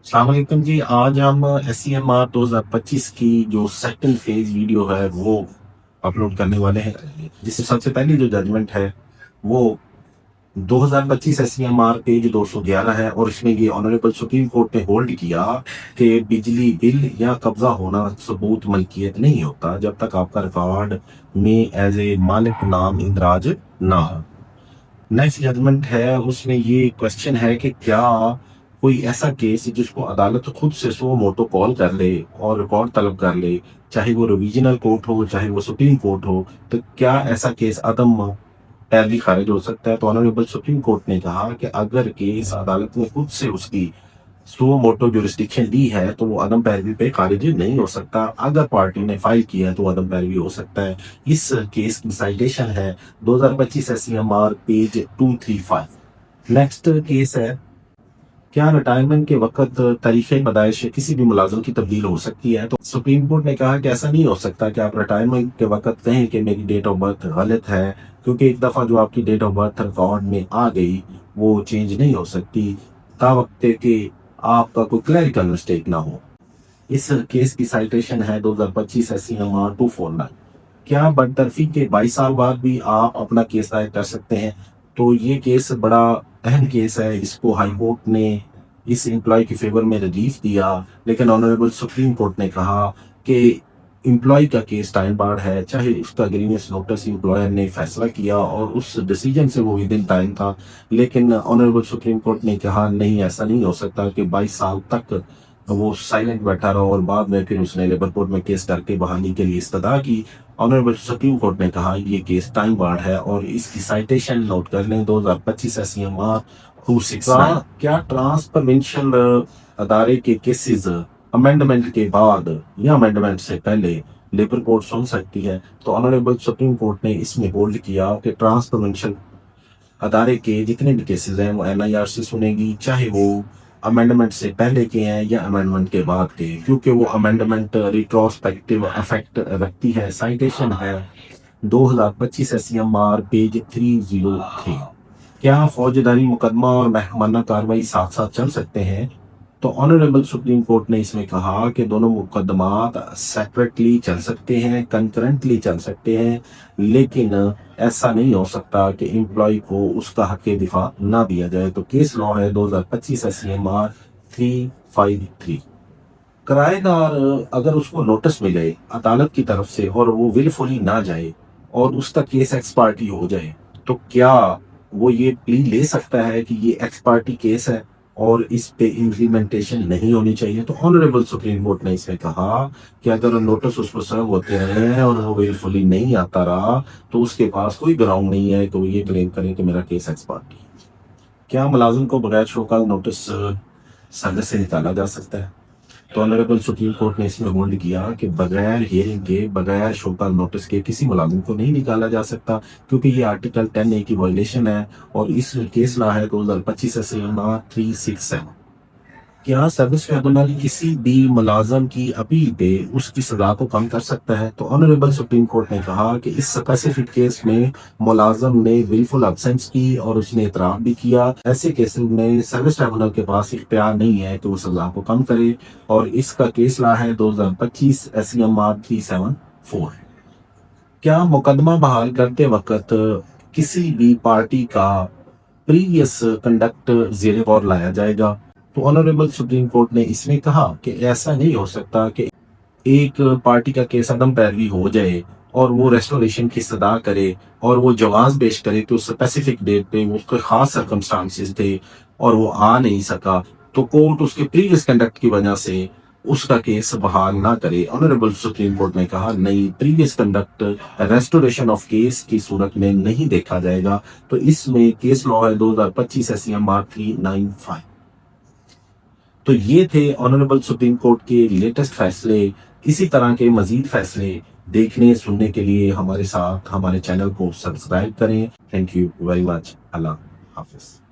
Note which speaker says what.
Speaker 1: السلام علیکم جی، آج ہم SCMR 2025 کی جو سیکنڈ فیز ویڈیو ہے وہ اپلوڈ کرنے والے ہیں، جس میں سب سے پہلی جو ججمنٹ ہے وہ 2025 SCMR پیج 211 ہے، اور اس میں یہ آنریبل سپریم کورٹ نے ہولڈ کیا کہ بجلی بل یا قبضہ ہونا ثبوت ملکیت نہیں ہوتا جب تک آپ کا ریکارڈ میں ایز اے مالک نام اندراج نہ ہو۔ نیکسٹ ججمنٹ ہے، اس میں یہ کوشچن ہے کہ کیا کوئی ایسا کیس جس کو عدالت خود سے سو موٹو کال کر لے اور ریکارڈ طلب کر لے، چاہے وہ ریویژنل کورٹ ہو چاہے وہ سپریم کورٹ ہو، تو کیا ایسا کیس عدم پیروی خارج ہو سکتا ہے؟ تو آنریبل سپریم کورٹ نے کہا کہ اگر کیس عدالت نے خود سے اس کی سو موٹو جورسڈکشن دی ہے تو وہ عدم پیروی پہ خارج نہیں ہو سکتا۔ اگر پارٹی نے فائل کیا ہے تو عدم پیروی ہو سکتا ہے۔ اس کیس کی سائٹیشن ہے 2025 SCMR پیج 235۔ نیکسٹ کیس ہے، کیا ریٹائرمنٹ کے وقت تاریخ پیدائش کسی بھی ملازم کی تبدیل ہو سکتی ہے؟ تو سپریم کورٹ نے کہا کہ ایسا نہیں ہو سکتا کہ آپ ریٹائرمنٹ کے وقت کہیں کہ میری ڈیٹ آف برتھ غلط ہے، کیونکہ ایک دفعہ جو آپ کی ڈیٹ آف برتھ ریکارڈ میں آ گئی وہ چینج نہیں ہو سکتی تا وقت کہ آپ کا کوئی کلیریکل مسٹیک نہ ہو۔ اس کیس کی سائٹیشن ہے 2025 SCMR 249۔ کیا برطرفی کے 22 سال بعد بھی آپ اپنا کیس دائر کر سکتے ہیں؟ تو یہ کیس بڑا اہم کیس ہے، اس کو ہائی کورٹ نے اس امپلائی کے فیور میں ریلیف دیا، لیکن آنریبل سپریم کورٹ نے کہا کہ امپلائی کا کیس ٹائم بارڈ ہے، چاہے اس کا گرینس نوٹس امپلائر نے فیصلہ کیا اور اس ڈیسیجن سے وہ ودن ٹائم تھا، لیکن آنریبل سپریم کورٹ نے کہا نہیں، ایسا نہیں ہو سکتا کہ 22 سال تک وہ سائلنٹ بیٹھا رہا اور بعد میں پھر اس نے لیبر کورٹ میں کیس کر کے بحالی کے لیے استدعا کی۔ آنریبل سپریم کورٹ نے کہا یہ کیس ٹائم بارڈ ہے، اور اس کی سائٹیشن نوٹ کر لیں 2025 SCMR 269۔ کیا ٹرانسپرونشل ادارے کے کیسز امینڈمنٹ کے بعد یا امینڈمنٹ سے پہلے لیبر کورٹ سن سکتی ہے؟ تو آنریبل سپریم کورٹ نے اس میں ہولڈ کیا کہ ٹرانسپرونشل ادارے کے جتنے بھی کیسز ہیں وہ NIR سے سنے گی، چاہے وہ امینڈمنٹ سے پہلے کے ہیں یا امینڈمنٹ کے بعد کے، کیونکہ وہ امینڈمنٹ ریٹروسپیکٹیو افیکٹ رکھتی ہے۔ سائٹیشن ہے 2025 SCMR پیج 303۔ کیا فوجداری مقدمہ اور محکمانہ کارروائی ساتھ ساتھ چل سکتے ہیں؟ تو آنریبل سپریم کورٹ نے اس میں کہا کہ دونوں مقدمات سیپریٹلی چل سکتے ہیں، کنکرنٹلی چل سکتے ہیں، لیکن ایسا نہیں ہو سکتا کہ امپلائی کو اس کا حق دفاع نہ دیا جائے۔ تو کیس لا ہے 2025 SCMR 353۔ کرایہ دار اگر اس کو نوٹس ملے عدالت کی طرف سے اور وہ ولفلی نہ جائے اور اس کا کیس ایکس پارٹی ہو جائے، تو کیا وہ یہ پلی لے سکتا ہے کہ یہ ایکس پارٹی کیس ہے اور اس پہ امپلیمنٹیشن نہیں ہونی چاہیے؟ تو آنریبل سپریم کورٹ نے اس میں کہا کہ اگر نوٹس اس پر سرو ہوتے رہے ہیں اور وہ ولفلی نہیں آتا رہا تو اس کے پاس کوئی گراؤنڈ نہیں ہے کہ وہ یہ کلیم کرے کہ میرا کیس ایکس پارٹی ہے۔ کیا ملازم کو بغیر شوکاز نوٹس سروس سے نکالا جا سکتا ہے؟ تو آنریبل سپریم کورٹ نے اس میں ہولڈ کیا کہ بغیر ہیئرنگ کے، بغیر شوکاز نوٹس کے کسی ملازم کو نہیں نکالا جا سکتا، کیونکہ یہ آرٹیکل 10A کی وائلیشن ہے، اور اس کیس لا ہے 2025 SCMR 367۔ کیا سروس ٹریبونل کسی بھی ملازم کی اپیل پہ اس کی سزا کو کم کر سکتا ہے؟ تو آنریبل سپریم کورٹ نے کہا کہ اس اسپیسیفک کیس میں ملازم نے ولفل ایبسینس کی اور اس نے اعتراف بھی کیا، ایسے کیسز میں سروس ٹریبونل کے پاس اختیار نہیں ہے کہ وہ سزا کو کم کرے، اور اس کا کیس لا ہے 2025 SCMR 374۔ کیا مقدمہ بحال کرتے وقت کسی بھی پارٹی کا پریویس کنڈکٹ زیر غور لایا جائے گا؟ تو آنریبل سپریم کورٹ نے اس میں کہا کہ ایسا نہیں ہو سکتا کہ ایک پارٹی کا کیس عدم پیروی ہو جائے اور وہ ریسٹوریشن کی استدعا کرے اور وہ جواز پیش کرے کہ اس اسپیسیفک ڈیٹ پہ اس کے خاص سرکمسٹانسز تھے اور وہ آ نہیں سکا، تو کورٹ اس کے پریویس کنڈکٹ کی وجہ سے اس کا کیس بحال نہ کرے۔ آنریبل سپریم کورٹ نے کہا نہیں، previous conduct restoration of case کی صورت میں نہیں دیکھا جائے گا۔ تو اس میں کیس لا ہے 2025 SCMR 395۔ تو یہ تھے آنریبل سپریم کورٹ کے لیٹسٹ فیصلے۔ اسی طرح کے مزید فیصلے دیکھنے سننے کے لیے ہمارے ساتھ ہمارے چینل کو سبسکرائب کریں۔ Thank you very much. اللہ حافظ۔